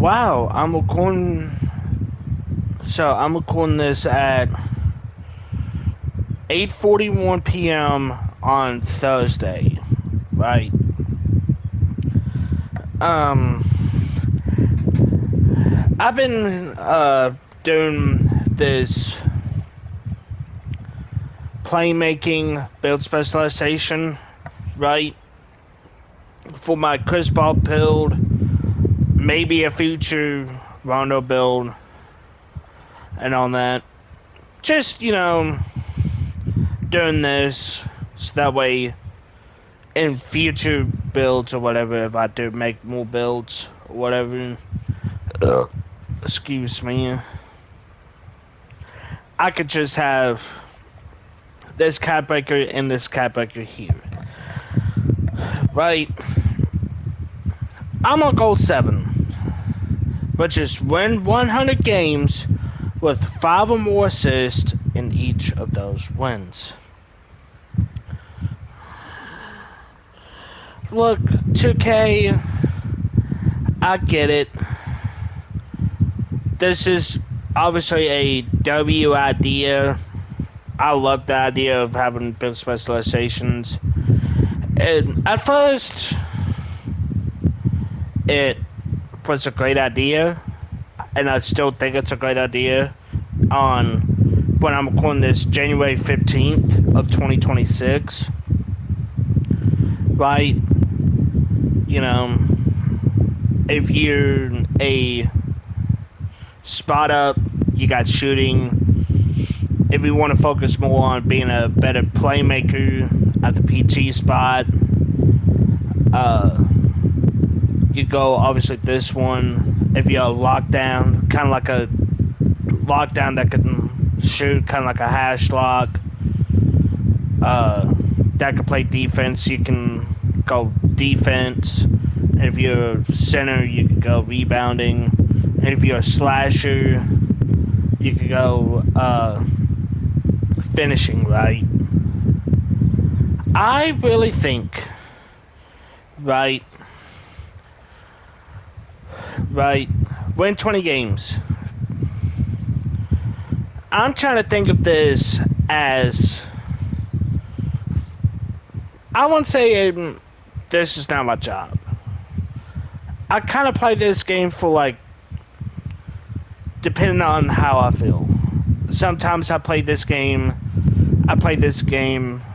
Wow, I'm recording this at 8:41 p.m. on Thursday, right? Um, I've been doing this playmaking build specialization, right? For my Chris Paul build, maybe a future Rondo build, and all that. Just doing this so that way in future builds or whatever, if I do make more builds or whatever, excuse me, I could just have this cat breaker and this cat breaker here, right? I'm on goal 7, but just win 100 games with 5 or more assists in each of those wins. Look, 2K, I get it. This is obviously a W idea. I love the idea of having build specializations. And at first, it was a great idea, and I still think it's a great idea. On when I'm recording this, January 15th of 2026, right? You know, if you're a spot up, you got shooting. If you want to focus more on being a better playmaker at the PG spot, you go obviously this one. If you're a lockdown, kind of like a lockdown that can shoot, kind of like a hash lock, that can play defense, you can go defense. And if you're a center, you can go rebounding. And if you're a slasher, you can go finishing, right? I really think, right, win 20 games. I'm trying to think of this as, I won't say this is not my job. I kind of play this game for, like, depending on how I feel. Sometimes I play this game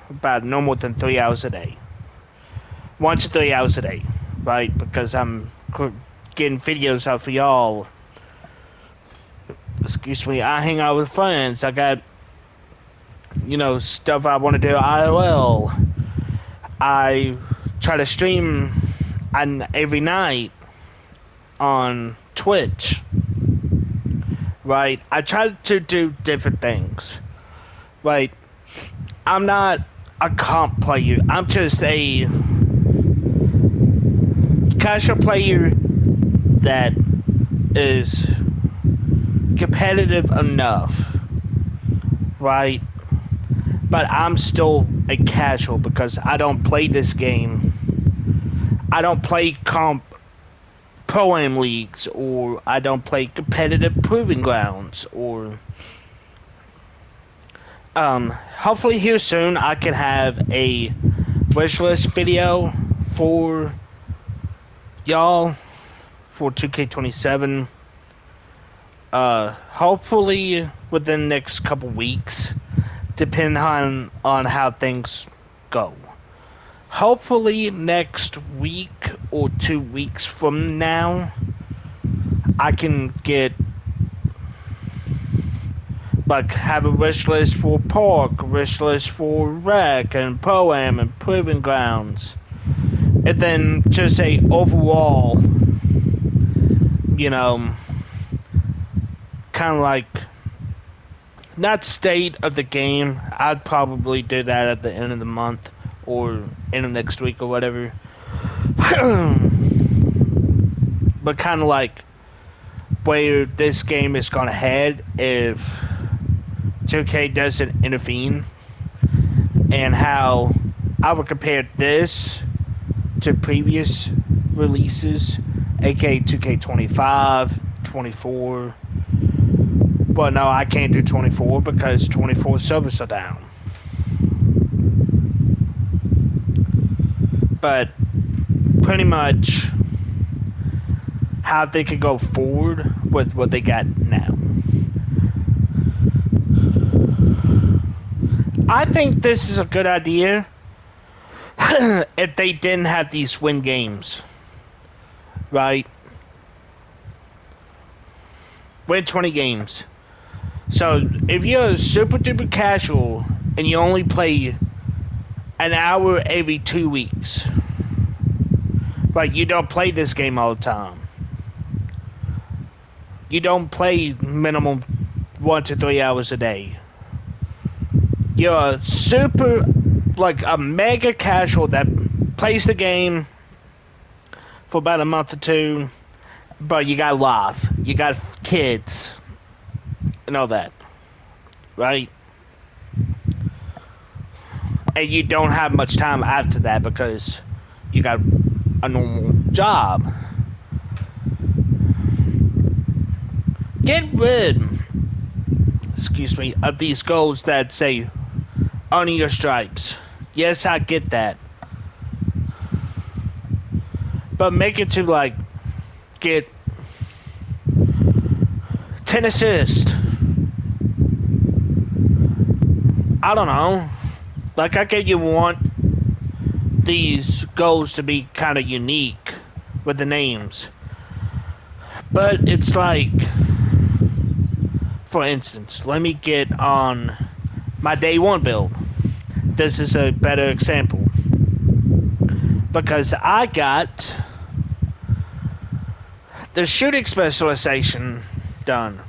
about no more than 3 hours a day. 1 to 3 hours a day, right? Because I'm getting videos out for y'all. Excuse me, I hang out with friends. I got, stuff I want to do IRL. I try to stream every night on Twitch, right? I try to do different things, right? I'm not a comp player. I'm just a casual player that is competitive enough, right? But I'm still a casual because I don't play this game. I don't play comp pro-am leagues, or I don't play competitive proving grounds, or hopefully here soon I can have a wish list video for y'all for 2K27. Hopefully within the next couple weeks, depending on how things go. Hopefully next week or 2 weeks from now, I can get, like, have a wish list for Park, a wish list for Rec and Pro-Am and Proving Grounds. And then just say overall, kind of like, not state of the game. I'd probably do that at the end of the month or end of next week or whatever. But kind of like where this game is going to head if 2K doesn't intervene, and how I would compare this to previous releases aka 2K25, 24. But no, I can't do 24 because 24 servers are down. But pretty much how they could go forward with what they got now. I think this is a good idea if they didn't have these win games, right? Win 20 games. So if you're super duper casual and you only play an hour every 2 weeks, right? You don't play this game all the time. You don't play minimum 1 to 3 hours a day. You're a super, like a mega casual that plays the game for about a month or two, but you got life, you got kids, and all that, right? And you don't have much time after that because you got a normal job. Get rid, excuse me, of these goals that say earning your stripes. Yes, I get that. But make it to like get 10 assists. I don't know. Like I get you want these goals to be kind of unique with the names. But it's like, for instance, let me get on my day one build. This is a better example. Because I got the shooting specialization done.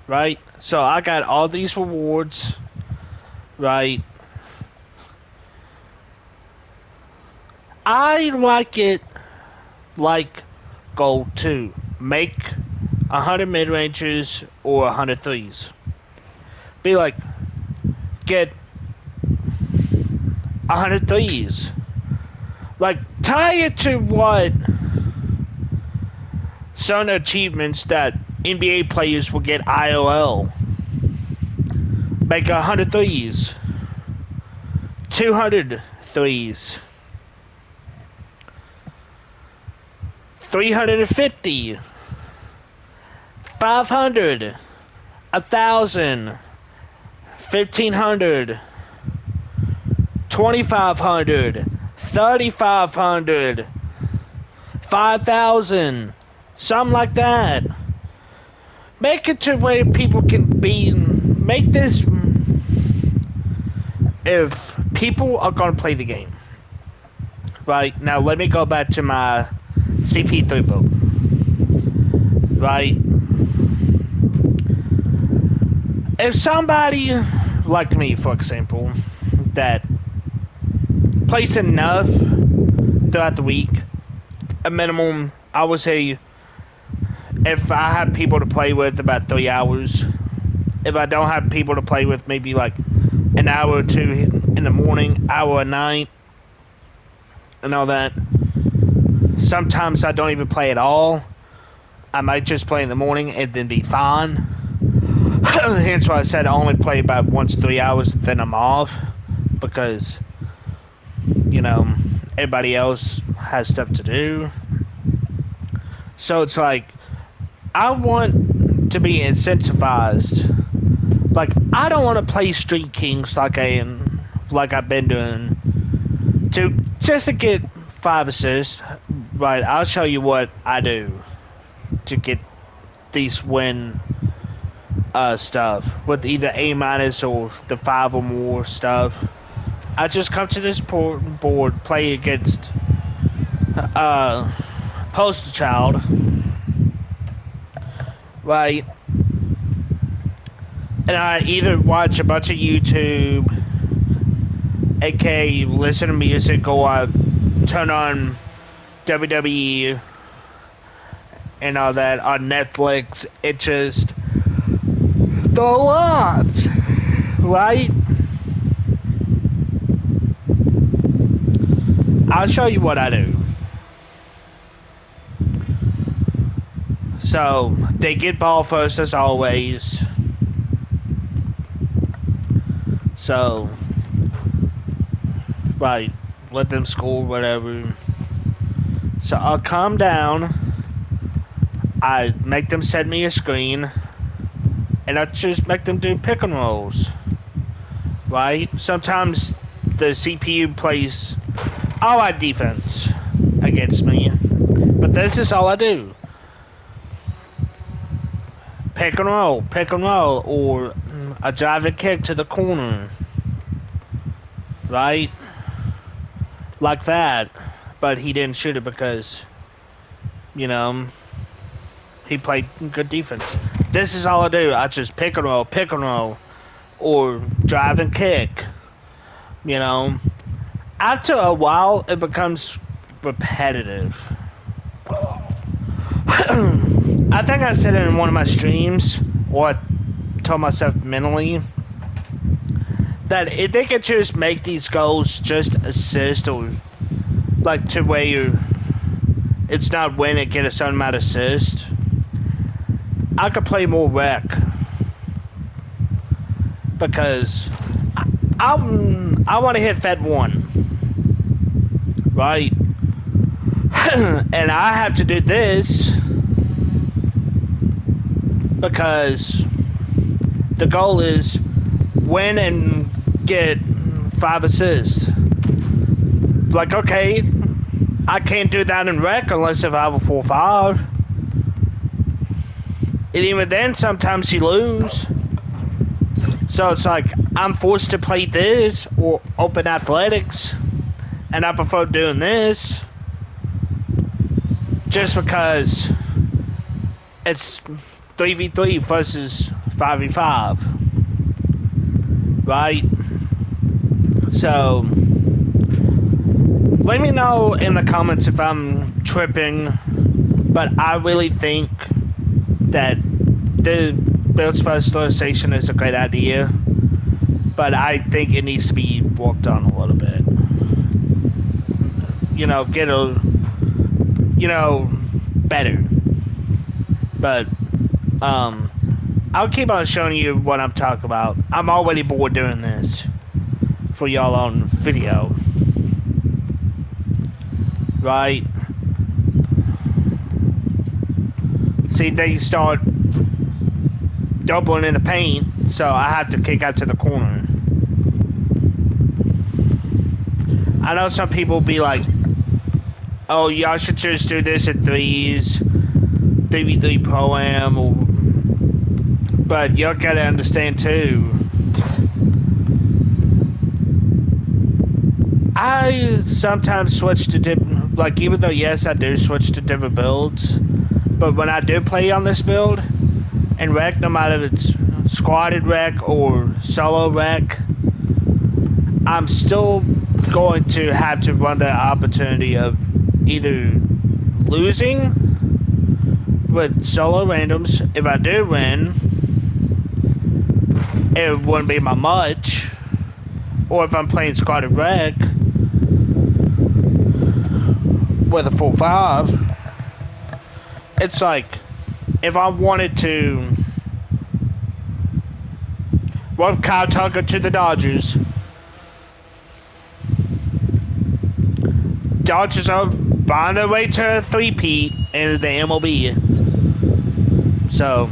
Right? So I got all these rewards. Right? I like it like goal 2. Make 100 mid-ranges or 100 threes. Be like, get 100 threes. Like, tie it to what certain achievements that NBA players will get IOL. Make 100 threes. 200 threes. 350. 500. 1,000. 1,500. 2,500. 3,500. 5,000. Something like that. Make it to where people can be. Make this. If people are going to play the game. Right? Now let me go back to my CP3 vote. Right? If somebody like me, for example, that plays enough throughout the week, a minimum, I would say, if I have people to play with, about 3 hours. If I don't have people to play with, maybe like an hour or two in the morning, hour at night, and all that. Sometimes I don't even play at all. I might just play in the morning and then be fine. Hence why I said I only play about once 3 hours, then I'm off. Because, you know, everybody else has stuff to do. So it's like, I want to be incentivized. Like, I don't want to play Street Kings like I've been doing just to get 5 assists. Right, I'll show you what I do to get these win stuff with either A- or the 5 or more stuff. I just come to this board, play against Poster Child, right? And I either watch a bunch of YouTube, aka listen to music, or I turn on WWE and all that on Netflix. It just the lot, right? I'll show you what I do. So they get ball first as always. So, right, let them score, whatever. So I'll calm down. I make them set me a screen. And I just make them do pick and rolls. Right? Sometimes the CPU plays all our defense against me. But this is all I do. Pick and roll, or a driving kick to the corner. Right? Like that. But he didn't shoot it because, you know, he played good defense. This is all I do. I just pick and roll, or drive and kick. You know, after a while, it becomes repetitive. I think I said it in one of my streams, or I told myself mentally, that if they could just make these goals just assist, or like to where it's not win and get a certain amount of assist, I could play more rec. Because I want to hit Fed 1. Right? And I have to do this because the goal is win and get 5 assists. Like, okay, I can't do that in rec unless if I have a 4-5. And even then, sometimes you lose. So it's like, I'm forced to play this or open athletics. And I prefer doing this. Just because it's 3v3 versus 5v5. Right? So, let me know in the comments if I'm tripping. But I really think that the build specialization is a great idea. But I think it needs to be worked on a little bit. You know, get a... You know, better. But, I'll keep on showing you what I'm talking about. I'm already bored doing this for y'all on video. Right? See, they start doubling in the paint, so I have to kick out to the corner. I know some people be like, oh, y'all should just do this at 3s, 3v3 pro-am, or... But y'all gotta understand too, I sometimes switch to different, like, even though yes I do switch to different builds, but when I do play on this build, in rec, no matter if it's squatted rec or solo rec, I'm still going to have to run the opportunity of either losing with solo randoms. If I do win, it wouldn't be by much. Or if I'm playing squatted rec with a 4-5, it's like, if I wanted to run Kyle Tucker to the Dodgers, Dodgers are on their way to a 3-peat in the MLB. So,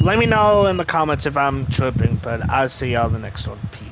let me know in the comments if I'm tripping, but I'll see y'all in the next one. Peace.